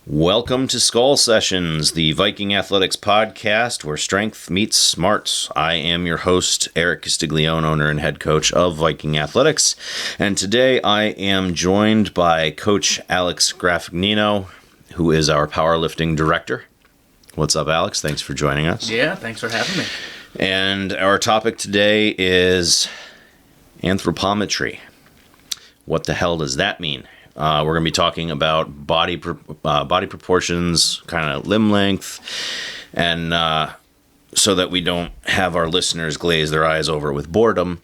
Welcome to Skol Sessions, the Viking Athletics podcast where strength meets smarts. I am your host, Erik Castiglione, owner and head coach of Viking Athletics. And today I am joined by Coach Alex Graffignino, who is our powerlifting director. What's up, Alex? Thanks for joining us. Yeah, thanks for having me. And our topic today is anthropometry. What the hell does that mean? We're going to be talking about body proportions, kind of limb length, and so that we don't have our listeners glaze their eyes over with boredom,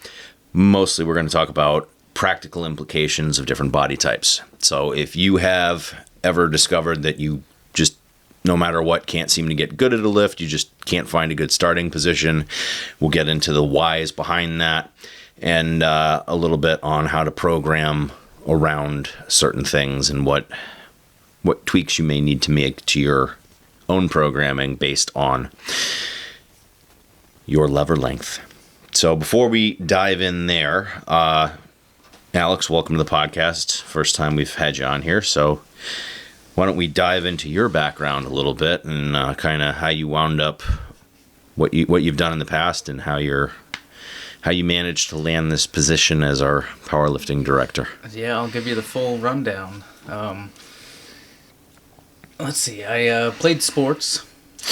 mostly we're going to talk about practical implications of different body types. So if you have ever discovered that you just, no matter what, can't seem to get good at a lift, you just can't find a good starting position, we'll get into the whys behind that and a little bit on how to program around certain things and what tweaks you may need to make to your own programming based on your lever length. So before we dive in there, Alex, welcome to the podcast. First time we've had you on here, so why don't we dive into your background a little bit and kind of how you wound up, what you've done in the past, and how you managed to land this position as our powerlifting director. Yeah, I'll give you the full rundown. Let's see, I played sports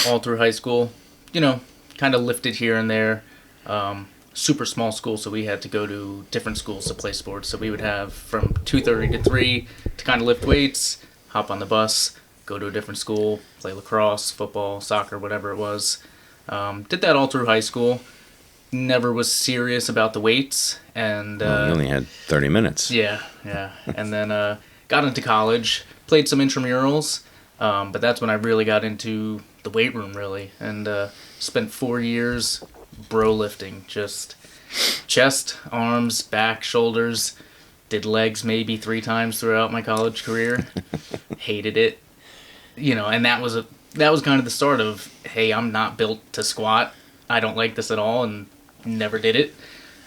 all through high school, kind of lifted here and there. Super small school, so we had to go to different schools to play sports. So we would have from 2:30 to 3 to kind of lift weights, hop on the bus, go to a different school, play lacrosse, football, soccer, whatever it was. Did that all through high school. Never was serious about the weights, and you only had 30 minutes. Yeah. And then got into college, played some intramurals, but that's when I really got into the weight room, really, and spent 4 years bro lifting, just chest, arms, back, shoulders. Did legs maybe 3 times throughout my college career. Hated it, and that was kind of the start of, hey, I'm not built to squat. I don't like this at all, and never did it.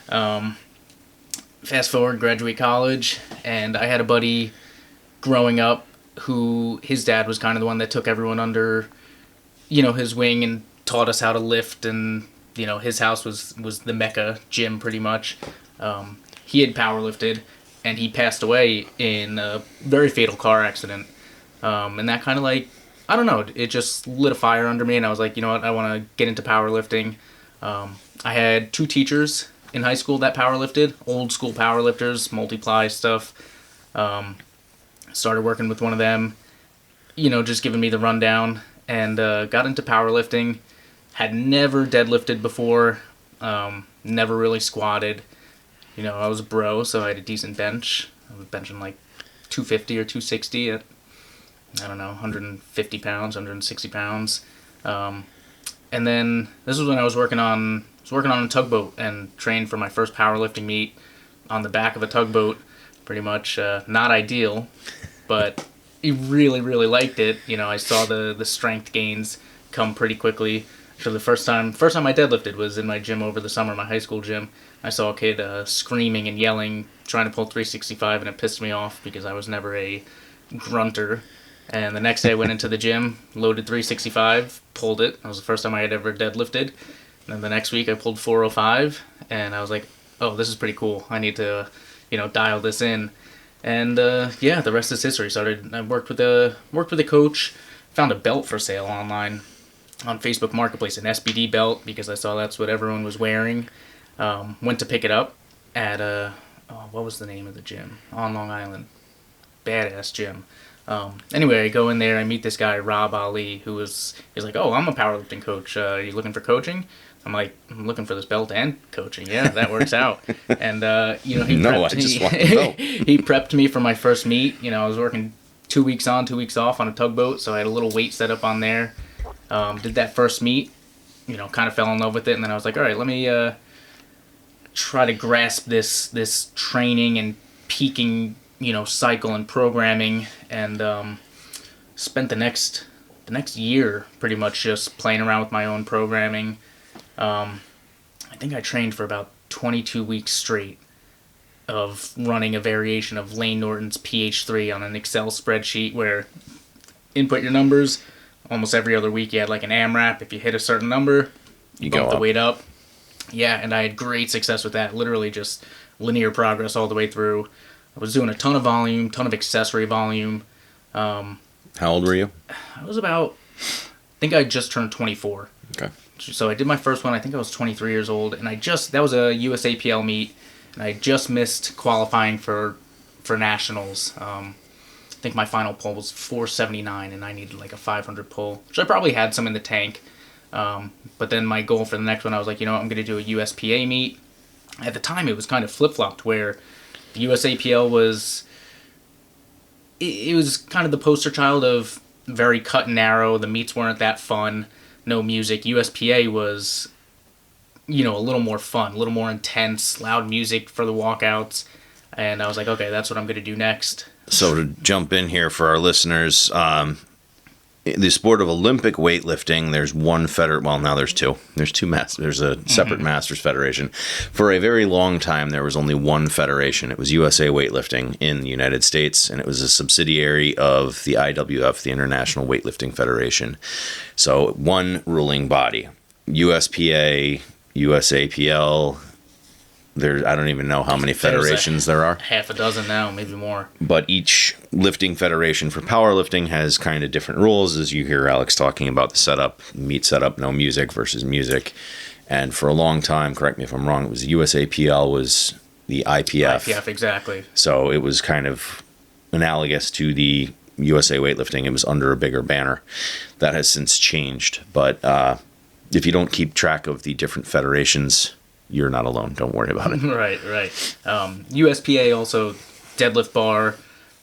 Fast forward, graduate college, and I had a buddy growing up who, his dad was kind of the one that took everyone under, his wing and taught us how to lift, and, his house was the Mecca gym pretty much. He had powerlifted, and he passed away in a very fatal car accident. And that kind of I don't know, it just lit a fire under me, and I was like, you know what, I want to get into powerlifting. I had 2 teachers in high school that powerlifted, old school powerlifters, multiply stuff. Started working with one of them, just giving me the rundown, and got into powerlifting. Had never deadlifted before, never really squatted. I was a bro, so I had a decent bench. I was benching 250 or 260 at, 150 pounds, 160 pounds. And then this was when I was working on a tugboat and trained for my first powerlifting meet on the back of a tugboat, pretty much. Not ideal, but he really, really liked it. I saw the strength gains come pretty quickly. So the first time I deadlifted was in my gym over the summer, my high school gym. I saw a kid screaming and yelling, trying to pull 365, and it pissed me off because I was never a grunter. And the next day I went into the gym, loaded 365, pulled it. That was the first time I had ever deadlifted. And then the next week I pulled 405, and I was like, oh, this is pretty cool. I need to, dial this in. And the rest is history. I worked with a coach, found a belt for sale online on Facebook Marketplace, an SBD belt, because I saw that's what everyone was wearing. Went to pick it up at what was the name of the gym? On Long Island. Badass gym. Anyway, I go in there, I meet this guy, Rob Ali, he's like, oh, I'm a powerlifting coach. Are you looking for coaching? I'm like, I'm looking for this belt and coaching. Yeah, that works out. And, he prepped me for my first meet. I was working 2 weeks on, 2 weeks off on a tugboat, so I had a little weight set up on there. Did that first meet, kind of fell in love with it, and then I was like, all right, let me try to grasp this training and peaking cycle and programming, and spent the next year pretty much just playing around with my own programming. I think I trained for about 22 weeks straight of running a variation of Lane Norton's PH3 on an Excel spreadsheet where input your numbers. Almost every other week you had like an AMRAP. If you hit a certain number, you bump the weight up. Yeah, and I had great success with that. Literally just linear progress all the way through. I was doing a ton of volume, ton of accessory volume. How old were you? I was about, I think I just turned 24. Okay. So I did my first one, I think I was 23 years old, and that was a USAPL meet, and I just missed qualifying for nationals. I think my final pull was 479, and I needed like a 500 pull, which I probably had some in the tank. But then my goal for the next one, I was like, I'm going to do a USPA meet. At the time, it was kind of flip-flopped, where the USAPL was, it was kind of the poster child of very cut and narrow. The meets weren't that fun. No music. USPA was, a little more fun, a little more intense, loud music for the walkouts. And I was like, okay, that's what I'm going to do next. So to jump in here for our listeners, the sport of Olympic weightlifting, there's one now there's two. There's two there's a separate Masters Federation. For a very long time, there was only one federation. It was USA Weightlifting in the United States, and it was a subsidiary of the IWF, the International Weightlifting Federation. So one ruling body. USPA, USAPL, I don't even know how many federations there are. Half a dozen now, maybe more. But each lifting federation for powerlifting has kind of different rules, as you hear Alex talking about the setup, meet setup, no music versus music. And for a long time, correct me if I'm wrong, it was the USAPL was the IPF. IPF, exactly. So it was kind of analogous to the USA Weightlifting. It was under a bigger banner. That has since changed. But if you don't keep track of the different federations, you're not alone. Don't worry about it. Right. USPA also deadlift bar,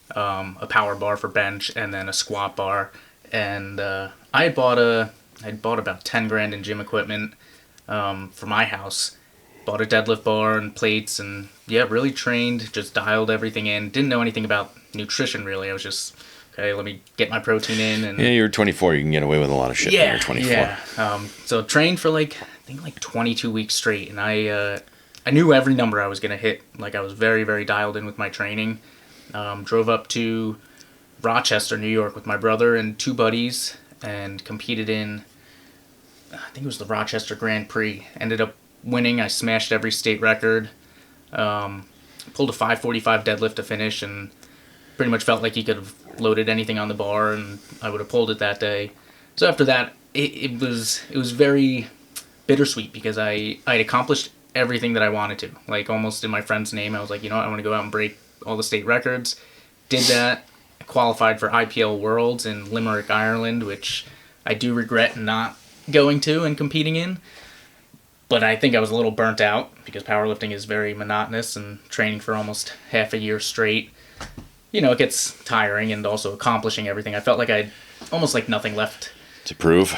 a power bar for bench, and then a squat bar. And I had bought about $10,000 in gym equipment for my house. Bought a deadlift bar and plates, and really trained. Just dialed everything in. Didn't know anything about nutrition really. I was just, okay, let me get my protein in. And you're 24. You can get away with a lot of shit when you're 24. Yeah. So trained for like 22 weeks straight, and I knew every number I was going to hit. Like, I was very, very dialed in with my training. Drove up to Rochester, New York with my brother and two buddies and competed in, I think it was the Rochester Grand Prix. Ended up winning. I smashed every state record. Pulled a 545 deadlift to finish, and pretty much felt like he could have loaded anything on the bar, and I would have pulled it that day. So after that, it was very bittersweet, because I had accomplished everything that I wanted to. Like, almost in my friend's name, I was like, I want to go out and break all the state records. Did that. I qualified for IPL Worlds in Limerick, Ireland, which I do regret not going to and competing in. But I think I was a little burnt out, because powerlifting is very monotonous, and training for almost half a year straight, it gets tiring, and also accomplishing everything. I felt like I had almost like nothing left to prove.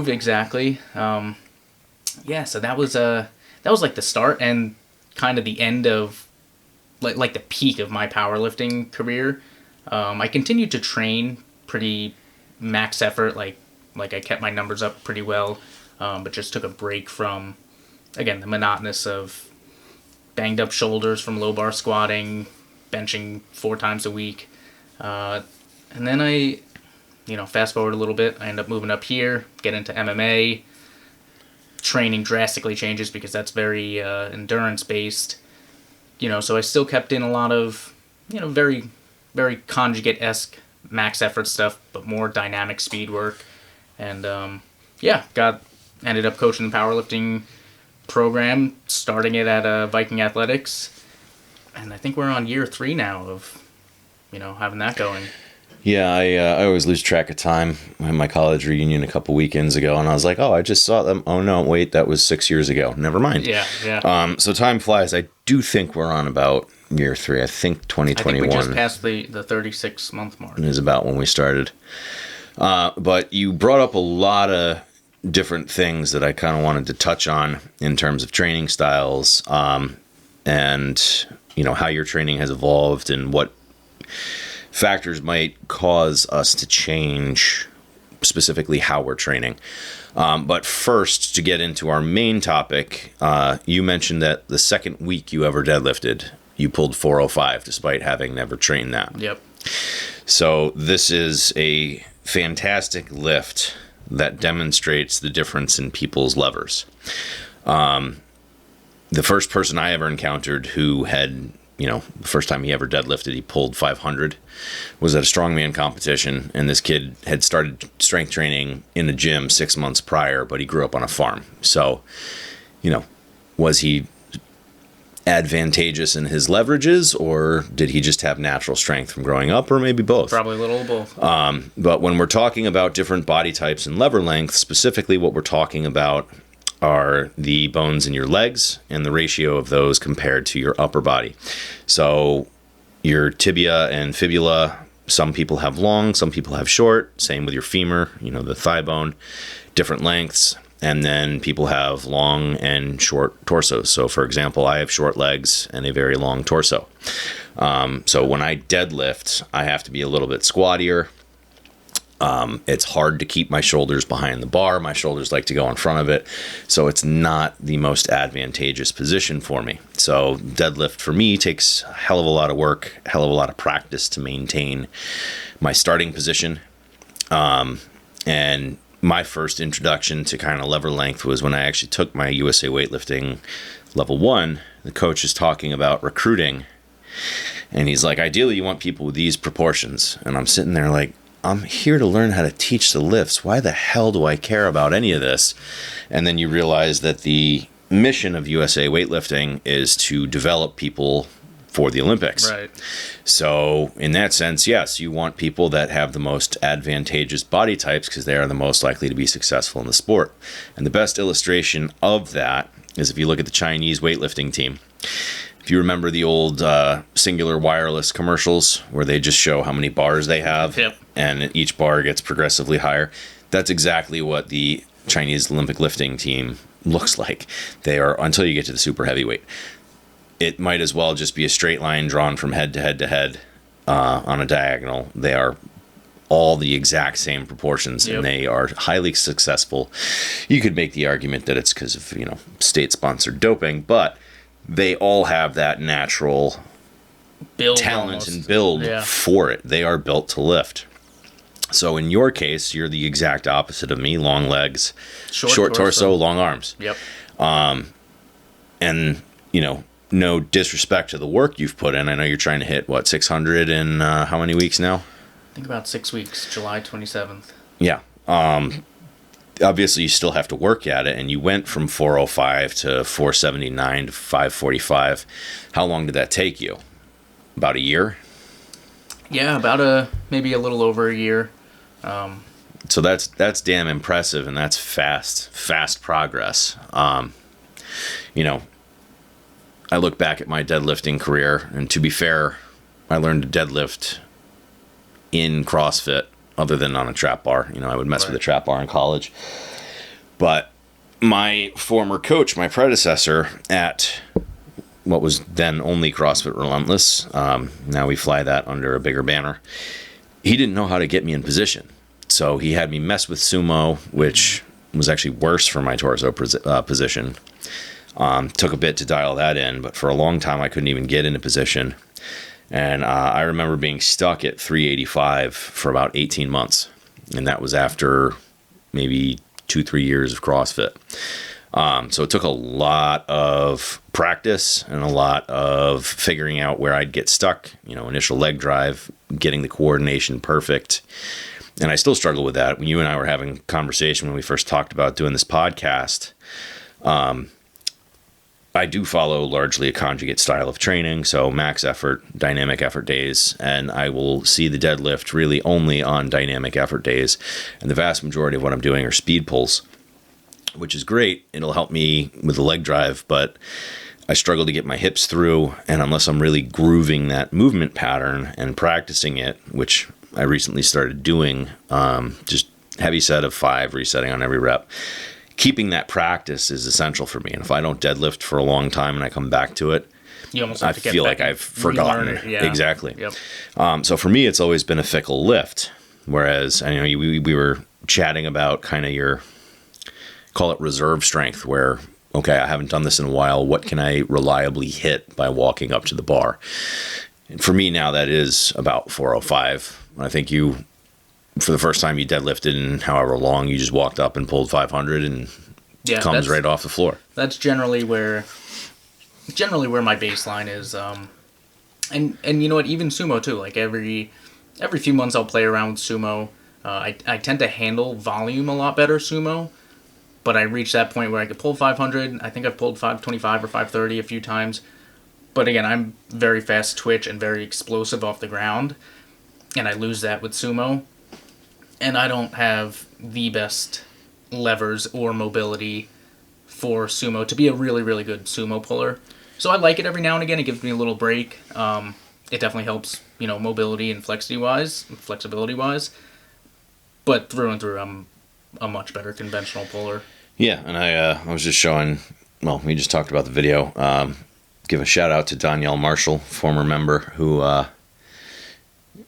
Exactly. So that was like the start and kind of the end of like the peak of my powerlifting career. I continued to train pretty max effort, like I kept my numbers up pretty well, but just took a break from, again, the monotonous of banged up shoulders from low bar squatting, benching 4 times a week. And then I, fast forward a little bit, I end up moving up here, get into MMA. Training drastically changes, because that's very endurance based. So I still kept in a lot of, very, very Conjugate-esque max effort stuff, but more dynamic speed work. And ended up coaching the powerlifting program, starting it at Viking Athletics. And I think we're on year 3 now of, having that going. Yeah, I always lose track of time. I had my college reunion a couple weekends ago, and I was like, oh, I just saw them. Oh, no, wait, that was 6 years ago. Never mind. Yeah. So time flies. I do think we're on about year 3. I think 2021. I think we just passed the 36-month mark. Is about when we started. But you brought up a lot of different things that I kind of wanted to touch on in terms of training styles, and, how your training has evolved and what factors might cause us to change specifically how we're training. But first, to get into our main topic, you mentioned that the second week you ever deadlifted, you pulled 405 despite having never trained that. Yep. So this is a fantastic lift that demonstrates the difference in people's levers. The first person I ever encountered who had, the first time he ever deadlifted, he pulled 500, was at a strongman competition. And this kid had started strength training in a gym 6 months prior, but he grew up on a farm. So, was he advantageous in his leverages, or did he just have natural strength from growing up, or maybe both? Probably a little of both. But when we're talking about different body types and lever length, specifically what we're talking about are the bones in your legs and the ratio of those compared to your upper body. So your tibia and fibula, some people have long, some people have short. Same with your femur, the thigh bone, different lengths. And then people have long and short torsos. So for example, I have short legs and a very long torso. So when I deadlift, I have to be a little bit squattier. It's hard to keep my shoulders behind the bar. My shoulders like to go in front of it. So it's not the most advantageous position for me. So deadlift for me takes a hell of a lot of work, a hell of a lot of practice to maintain my starting position. And my first introduction to kind of lever length was when I actually took my USA Weightlifting level 1. The coach is talking about recruiting. And he's like, ideally you want people with these proportions. And I'm sitting there like, I'm here to learn how to teach the lifts. Why the hell do I care about any of this? And then you realize that the mission of USA Weightlifting is to develop people for the Olympics. Right. So in that sense, yes, you want people that have the most advantageous body types because they are the most likely to be successful in the sport. And the best illustration of that is if you look at the Chinese weightlifting team. If you remember the old Singular Wireless commercials where they just show how many bars they have, yep, and each bar gets progressively higher, that's exactly what the Chinese Olympic lifting team looks like. They are, until you get to the super heavyweight. It might as well just be a straight line drawn from head to head to head on a diagonal. They are all the exact same proportions, yep, and they are highly successful. You could make the argument that it's because of state-sponsored doping, but they all have that natural build talent almost. And build Yeah. for it. They are built to lift. So in your case, you're the exact opposite of me. Long legs, short torso, long arms. Yep. And, no disrespect to the work you've put in. I know you're trying to hit, 600 in how many weeks now? I think about 6 weeks, July 27th. Yeah. Obviously, you still have to work at it, and you went from 405 to 479 to 545. How long did that take you? About a year? Yeah, about maybe a little over a year. So that's damn impressive, and that's fast progress. I look back at my deadlifting career, and to be fair, I learned to deadlift in CrossFit other than on a trap bar. I would mess with a trap bar in college. But my former coach, my predecessor at what was then only CrossFit Relentless, now we fly that under a bigger banner, he didn't know how to get me in position. So he had me mess with sumo, which was actually worse for my torso position. Took a bit to dial that in, but for a long time I couldn't even get into position. And I remember being stuck at 385 for about 18 months. And that was after maybe 2-3 years of CrossFit. So it took a lot of practice and a lot of figuring out where I'd get stuck. Initial leg drive, getting the coordination perfect. And I still struggle with that. When you and I were having a conversation when we first talked about doing this podcast, I do follow largely a conjugate style of training, so max effort, dynamic effort days, and I will see the deadlift really only on dynamic effort days. And the vast majority of what I'm doing are speed pulls, which is great. It'll help me with the leg drive, but I struggle to get my hips through, and unless I'm really grooving that movement pattern and practicing it, which I recently started doing, just heavy set of 5, resetting on every rep. Keeping that practice is essential for me. And if I don't deadlift for a long time and I come back to it, you almost have to feel like I've forgotten it. Yeah. Exactly. Yep. So for me, it's always been a fickle lift. Whereas, we were chatting about kind of your, call it reserve strength, where okay, I haven't done this in a while. What can I reliably hit by walking up to the bar? And for me now, that is about 405. I think for the first time you deadlifted in however long, you just walked up and pulled 500 and comes right off the floor. That's generally where my baseline is. And you know what, even sumo too. Like every few months I'll play around with sumo. I tend to handle volume a lot better sumo, but I reached that point where I could pull 500. I think I've pulled 525 or 530 a few times. But again, I'm very fast twitch and very explosive off the ground, and I lose that with sumo. And I don't have the best levers or mobility for sumo to be a really, really good sumo puller. So I like it every now and again. It gives me a little break. It definitely helps, mobility and flexibility wise. But through and through, I'm a much better conventional puller. Yeah, and I was just showing. Well, we just talked about the video. Give a shout out to Danielle Marshall, former member, who,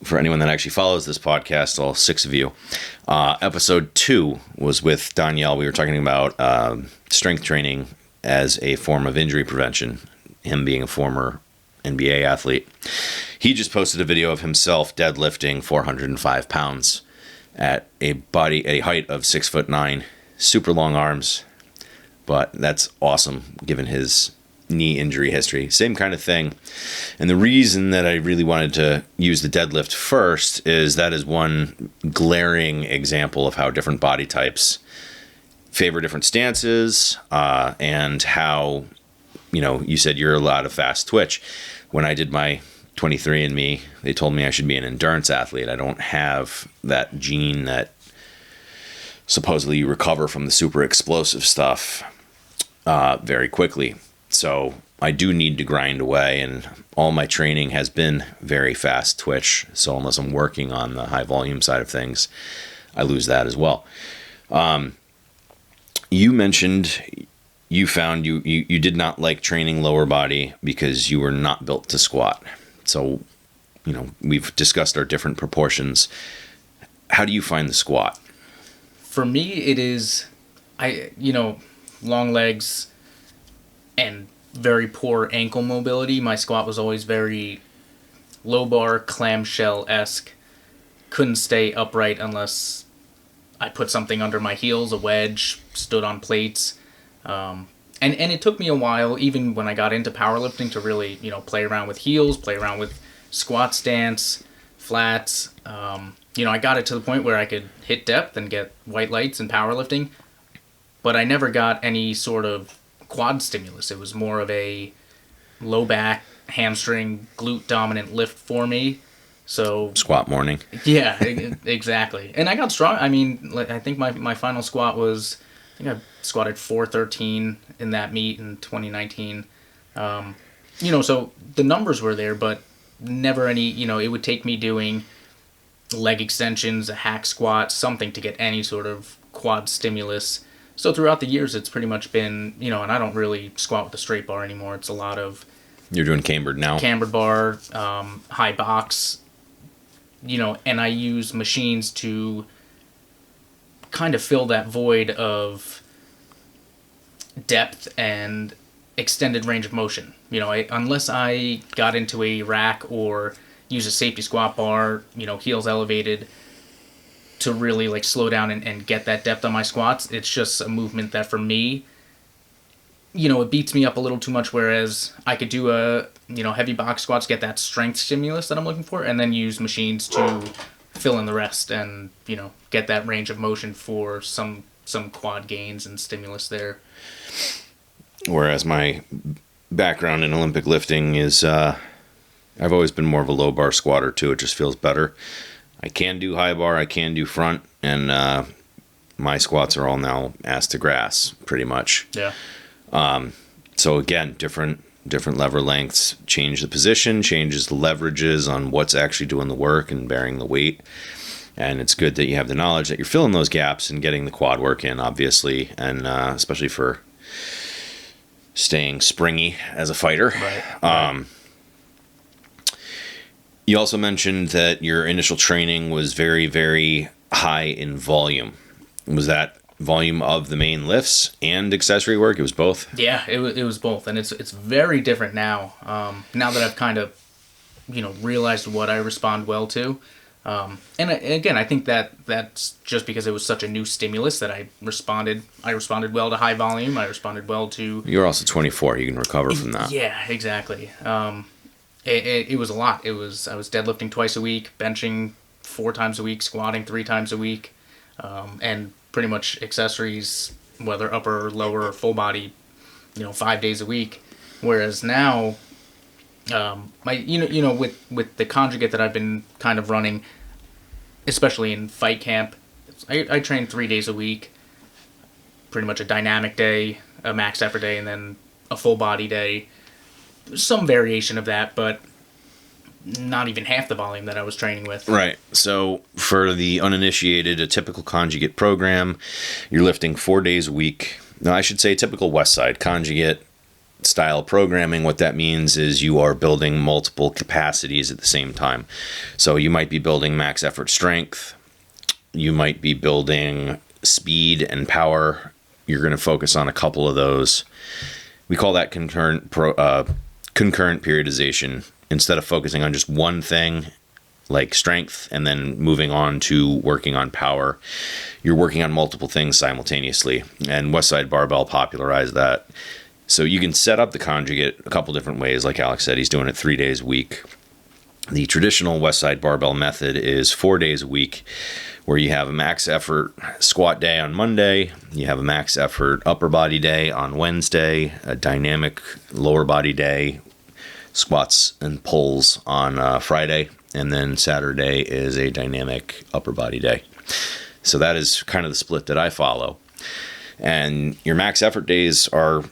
for anyone that actually follows this podcast, all 6 of you, episode 2 was with Danielle. We were talking about strength training as a form of injury prevention, him being a former NBA athlete. He just posted a video of himself deadlifting 405 pounds at a height of 6'9", super long arms, but that's awesome given his knee injury history. Same kind of thing. And the reason that I really wanted to use the deadlift first is that is one glaring example of how different body types favor different stances, and how, you said you're a lot of fast twitch. When I did my 23andMe, they told me I should be an endurance athlete. I don't have that gene that supposedly you recover from the super explosive stuff very quickly. So I do need to grind away, and all my training has been very fast twitch. So unless I'm working on the high volume side of things, I lose that as well. You mentioned you found you did not like training lower body because you were not built to squat. So, we've discussed our different proportions. How do you find the squat? For me, it is, long legs and very poor ankle mobility. My squat was always very low bar, clamshell-esque. Couldn't stay upright unless I put something under my heels, a wedge, stood on plates. And it took me a while, even when I got into powerlifting, to really, play around with heels, play around with squat stance, flats. I got it to the point where I could hit depth and get white lights in powerlifting, but I never got any sort of quad stimulus. It was more of a low back, hamstring, glute dominant lift for me. So squat morning. Yeah, exactly. And I got strong. I mean, I think my final squat was, I think I squatted 413 in that meet in 2019. So the numbers were there, but never any, it would take me doing leg extensions, a hack squat, something to get any sort of quad stimulus. So throughout the years, it's pretty much been, and I don't really squat with a straight bar anymore. It's a lot of... You're doing cambered now? Cambered bar, high box, and I use machines to kind of fill that void of depth and extended range of motion. Unless I got into a rack or use a safety squat bar, heels elevated, to really slow down and get that depth on my squats, it's just a movement that for me, it beats me up a little too much, whereas I could do a, heavy box squats, get that strength stimulus that I'm looking for, and then use machines to fill in the rest and, get that range of motion for some quad gains and stimulus there. Whereas my background in Olympic lifting is, I've always been more of a low bar squatter too. It just feels better. I can do high bar, I can do front, and my squats are all now ass to grass, pretty much. Yeah. So again, different lever lengths, change the position, changes the leverages on what's actually doing the work and bearing the weight. And it's good that you have the knowledge that you're filling those gaps and getting the quad work in, obviously, and especially for staying springy as a fighter. Right. You also mentioned that your initial training was very, very high in volume. Was that volume of the main lifts and accessory work? It was both? Yeah, it was both, and it's very different now. Now that I've kind of, realized what I respond well to. Again, I think that's just because it was such a new stimulus that I responded well to high volume. I responded well to. You're also 24. You can recover from that. Yeah, exactly. It was a lot. I was deadlifting twice a week, benching 4 times a week, squatting 3 times a week, and pretty much accessories, whether upper or lower or full body, 5 days a week. Whereas now, with the conjugate that I've been kind of running, especially in fight camp, I train 3 days a week, pretty much a dynamic day, a max effort day, and then a full body day. Some variation of that, but not even half the volume that I was training with. Right. So for the uninitiated, a typical conjugate program, you're lifting 4 days a week. Now, I should say typical Westside conjugate style programming. What that means is you are building multiple capacities at the same time. So you might be building max effort strength. You might be building speed and power. You're going to focus on a couple of those. We call that concurrent periodization. Instead of focusing on just one thing like strength and then moving on to working on power, you're working on multiple things simultaneously. And Westside Barbell popularized that. So you can set up the conjugate a couple different ways. Like Alex said, he's doing it 3 days a week. The traditional Westside Barbell method is 4 days a week, where you have a max effort squat day on Monday, you have a max effort upper body day on Wednesday, a dynamic lower body day, squats and pulls on Friday, and then Saturday is a dynamic upper body day. So that is kind of the split that I follow. And your max effort days are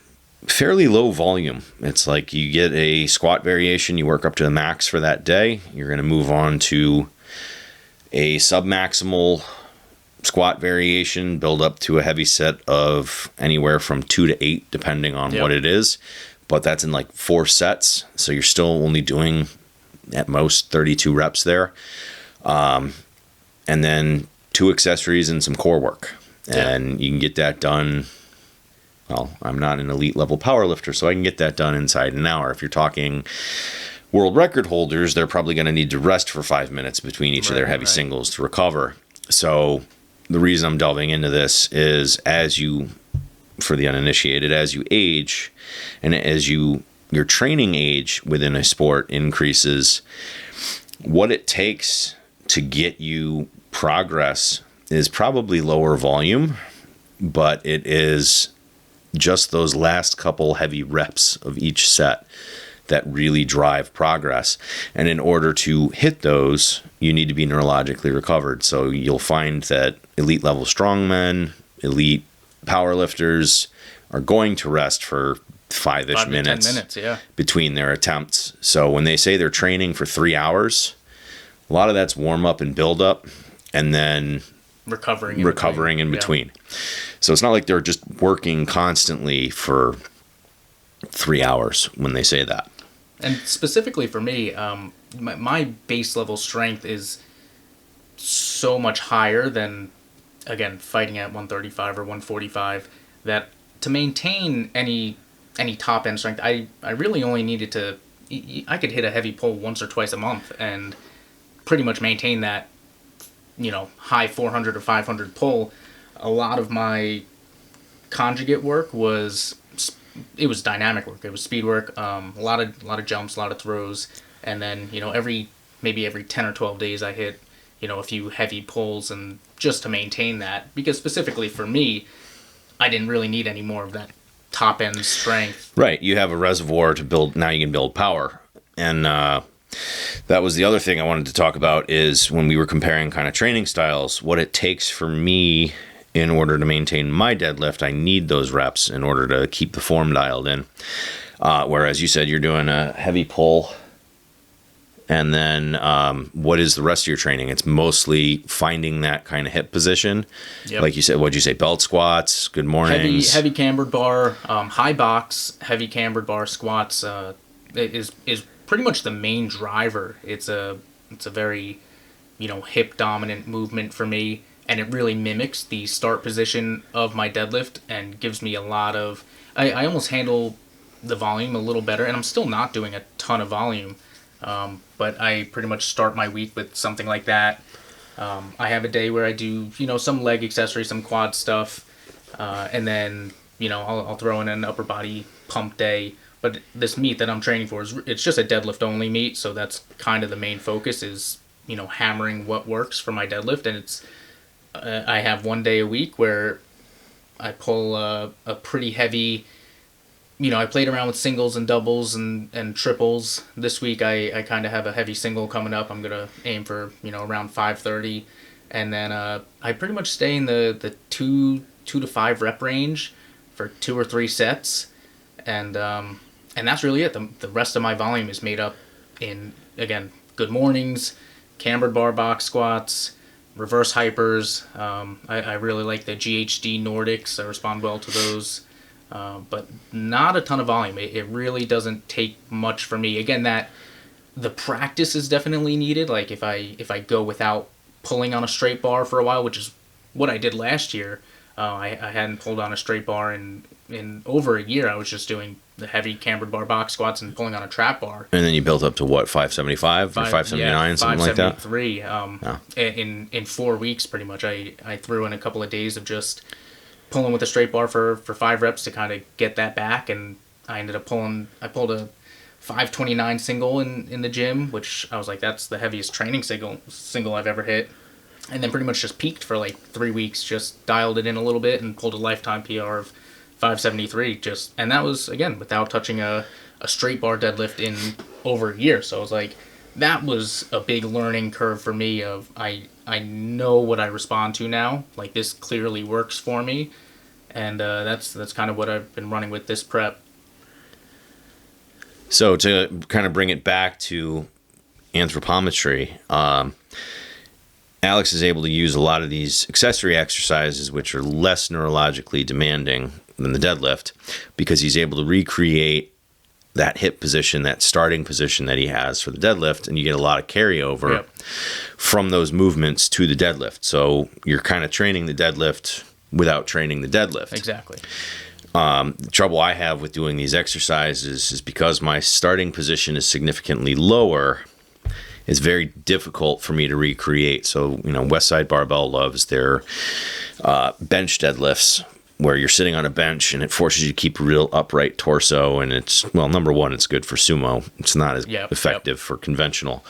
fairly low volume. It's like you get a squat variation, you work up to the max for that day. You're going to move on to a submaximal squat variation, build up to a heavy set of anywhere from 2 to 8, depending on what it is. But that's in like 4 sets. So you're still only doing at most 32 reps there. And then 2 accessories and some core work. And you can get that done. Well, I'm not an elite level power lifter, so I can get that done inside an hour. If you're talking world record holders, they're probably going to need to rest for 5 minutes between each of their heavy singles to recover. So the reason I'm delving into this is for the uninitiated, as you age and as your training age within a sport increases, what it takes to get you progress is probably lower volume, but it is just those last couple heavy reps of each set that really drive progress. And in order to hit those, you need to be neurologically recovered. So you'll find that elite level strongmen, elite powerlifters are going to rest for 5-ish minutes, 10 minutes between their attempts. So when they say they're training for 3 hours, a lot of that's warm up and build up, and then recovering in between. So it's not like they're just working constantly for 3 hours when they say that. And specifically for me, my base level strength is so much higher than, again, fighting at 135 or 145, that to maintain any top end strength, I really only needed to, I could hit a heavy pull once or twice a month and pretty much maintain that, high 400 or 500 pull. A lot of my conjugate work was dynamic work. It was speed work, a lot of jumps, a lot of throws, and then every 10 or 12 days I hit a few heavy pulls, and just to maintain that, because specifically for me, I didn't really need any more of that top end strength. Right, you have a reservoir to build. Now you can build power, and that was the other thing I wanted to talk about, is when we were comparing kind of training styles, what it takes for me in order to maintain my deadlift. I need those reps in order to keep the form dialed in. Whereas you said you're doing a heavy pull, and then what is the rest of your training? It's mostly finding that kind of hip position. Yep. Like you said, what'd you say? Belt squats, good mornings. Heavy cambered bar, high box, heavy cambered bar squats is pretty much the main driver. It's a very hip dominant movement for me. and it really mimics the start position of my deadlift and gives me a lot of. I almost handle the volume a little better, and I'm still not doing a ton of volume, but I pretty much start my week with something like that. I have a day where I do, some leg accessories, some quad stuff, and then, I'll throw in an upper body pump day. But this meet that I'm training for it's just a deadlift only meet, so that's kind of the main focus is, hammering what works for my deadlift, and it's I have one day a week where I pull a pretty heavy. I played around with singles and doubles and triples. This week I kind of have a heavy single coming up. I'm going to aim for, around 530. And then I pretty much stay in the 2 to 5 rep range for 2 or 3 sets. And that's really it. The rest of my volume is made up in, again, good mornings, cambered bar box squats, reverse hypers. I really like the GHD Nordics. I respond well to those. But not a ton of volume. It really doesn't take much for me. Again, that the practice is definitely needed. Like if I go without pulling on a straight bar for a while, which is what I did last year. I hadn't pulled on a straight bar in over a year. I was just doing the heavy cambered bar box squats and pulling on a trap bar. And then you built up to what, 575 or 579, something like that? 573. In 4 weeks, pretty much. I threw in a couple of days of just pulling with a straight bar for 5 reps to kind of get that back, and I pulled a 529 single in the gym, which I was like, that's the heaviest training single I've ever hit. And then pretty much just peaked for like 3 weeks, just dialed it in a little bit and pulled a lifetime PR of 573. And that was, again, without touching a straight bar deadlift in over a year. So I was like, that was a big learning curve for me of I know what I respond to now. Like, this clearly works for me. And that's kind of what I've been running with this prep. So to kind of bring it back to anthropometry, Alex is able to use a lot of these accessory exercises, which are less neurologically demanding than the deadlift, because he's able to recreate that hip position, that starting position that he has for the deadlift, and you get a lot of carryover from those movements to the deadlift. So you're kind of training the deadlift without training the deadlift. Exactly. The trouble I have with doing these exercises is because my starting position is significantly lower, it's very difficult for me to recreate. So, Westside Barbell loves their bench deadlifts, where you're sitting on a bench and it forces you to keep a real upright torso. And it's, well, number one, it's good for sumo. It's not as effective for conventional.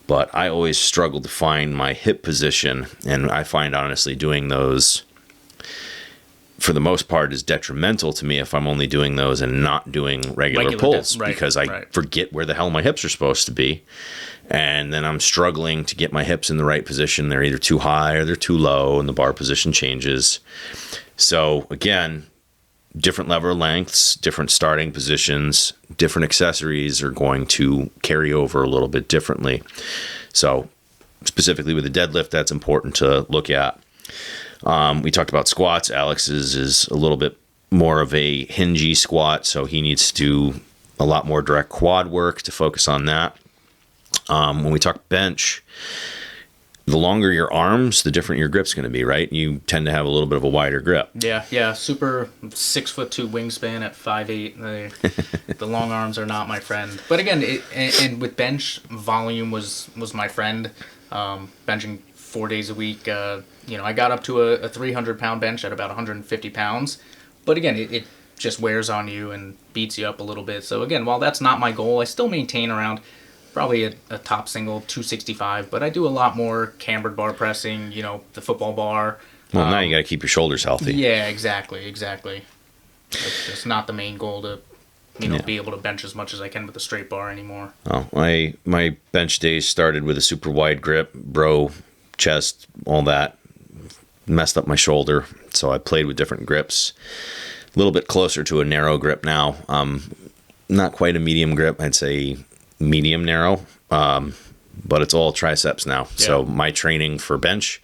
But I always struggle to find my hip position. And I find, honestly, doing those, for the most part, is detrimental to me if I'm only doing those and not doing regular pulls, because I forget where the hell my hips are supposed to be. And then I'm struggling to get my hips in the right position. They're either too high or they're too low, and the bar position changes. So again, different lever lengths, different starting positions, different accessories are going to carry over a little bit differently. So specifically with the deadlift, that's important to look at. We talked about squats. Alex's is a little bit more of a hingy squat, so he needs to do a lot more direct quad work to focus on that. When we talk bench, the longer your arms, the different your grip's going to be, right? You tend to have a little bit of a wider grip. Yeah. Super 6'2" wingspan at 5'8". The long arms are not my friend. But again, and with bench, volume was my friend. Benching 4 days a week. I got up to a 300-pound bench at about 150 pounds. But again, it just wears on you and beats you up a little bit. So again, while that's not my goal, I still maintain around probably a top single 265, but I do a lot more cambered bar pressing, the football bar. Well, now you got to keep your shoulders healthy. Yeah, exactly. It's not the main goal to, be able to bench as much as I can with a straight bar anymore. Oh, my bench days started with a super wide grip, bro, chest, all that. Messed up my shoulder, so I played with different grips. A little bit closer to a narrow grip now. Not quite a medium grip, I'd say medium narrow, but it's all triceps now. Yeah. So my training for bench,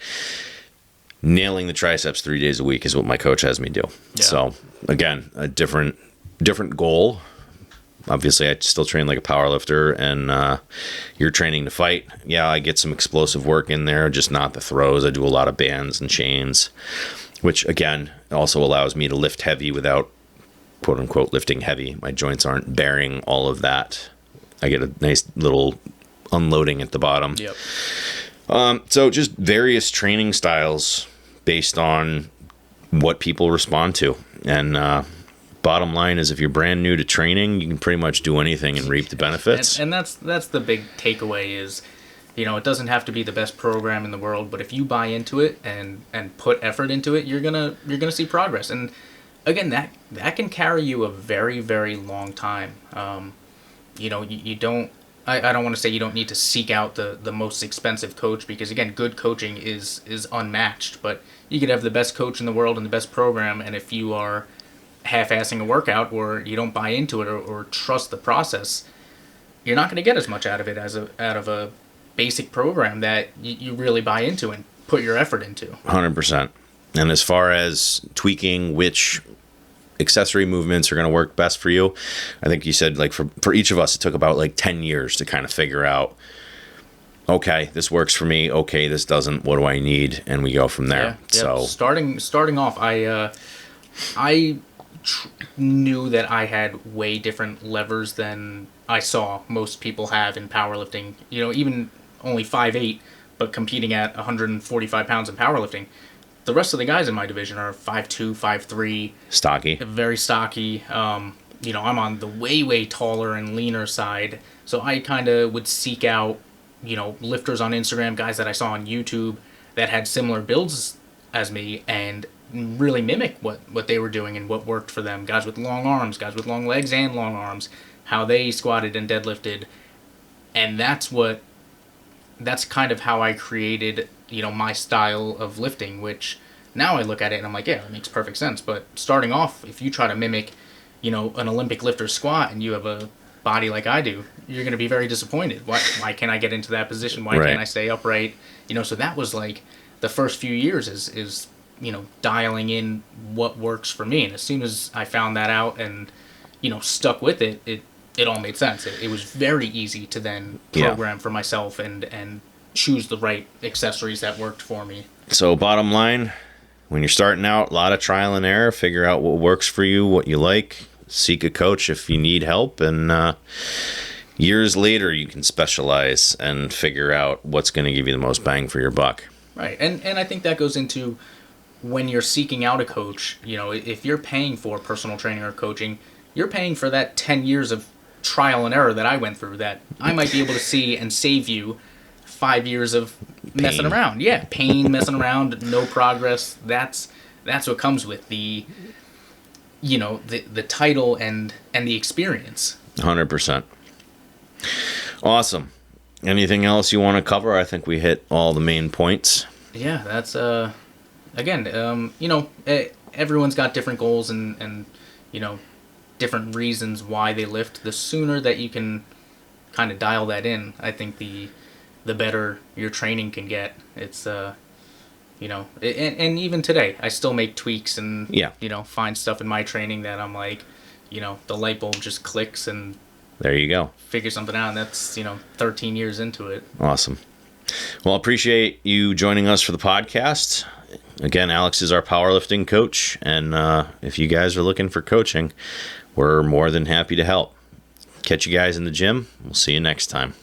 nailing the triceps 3 days a week is what my coach has me do. Yeah. So again, a different goal, obviously I still train like a power lifter, and you're training to fight. Yeah, I get some explosive work in there, just not the throws. I do a lot of bands and chains, which again also allows me to lift heavy without quote unquote lifting heavy. My joints aren't bearing all of that. I get a nice little unloading at the bottom. Yep. So just various training styles based on what people respond to. And bottom line is, if you're brand new to training, you can pretty much do anything and reap the benefits. And that's the big takeaway is, it doesn't have to be the best program in the world, but if you buy into it and put effort into it, you're gonna see progress. And again, that can carry you a very, very long time. You don't. I don't want to say you don't need to seek out the most expensive coach, because again, good coaching is unmatched. But you could have the best coach in the world and the best program, and if you are half-assing a workout, or you don't buy into it, or trust the process, you're not going to get as much out of it as out of a basic program that you really buy into and put your effort into. 100%. And as far as tweaking which accessory movements are going to work best for you, I think you said, like, for each of us, it took about like 10 years to kind of figure out, okay, this works for me, okay, this doesn't, what do I need, and we go from there. Yeah. So starting off, I knew that I had way different levers than I saw most people have in powerlifting. Even only 5'8", but competing at 145 pounds in powerlifting. The rest of the guys in my division are 5'2", 5'3". Stocky. Very stocky. I'm on the way, way taller and leaner side. So I kind of would seek out, lifters on Instagram, guys that I saw on YouTube that had similar builds as me, and really mimic what they were doing and what worked for them. Guys with long arms, guys with long legs and long arms, how they squatted and deadlifted. And that's kind of how I created my style of lifting, which now I look at it and I'm like, yeah, that makes perfect sense. But starting off, if you try to mimic, an Olympic lifter squat and you have a body like I do, you're going to be very disappointed. Why can't I get into that position? Why can't I stay upright? So that was like the first few years is dialing in what works for me. And as soon as I found that out and, stuck with it, it all made sense. It was very easy to then program for myself and choose the right accessories that worked for me. So bottom line, when you're starting out, a lot of trial and error, figure out what works for you, what you like, seek a coach if you need help, and years later you can specialize and figure out what's going to give you the most bang for your buck. Right. And I think that goes into when you're seeking out a coach. If you're paying for personal training or coaching, you're paying for that 10 years of trial and error that I went through, that I might be able to see and save you 5 years of messing around. Yeah, pain, messing around, no progress. That's what comes with the title and the experience. 100%. Awesome. Anything else you want to cover? I think we hit all the main points. Yeah, that's again, everyone's got different goals and different reasons why they lift. The sooner that you can kind of dial that in, I think the better your training can get. It's and even today I still make tweaks and find stuff in my training that I'm like, the light bulb just clicks and there you go, figure something out. And that's 13 years into it. Awesome. Well, I appreciate you joining us for the podcast. Again, Alex is our powerlifting coach, and if you guys are looking for coaching, we're more than happy to help. Catch you guys in the gym. We'll see you next time.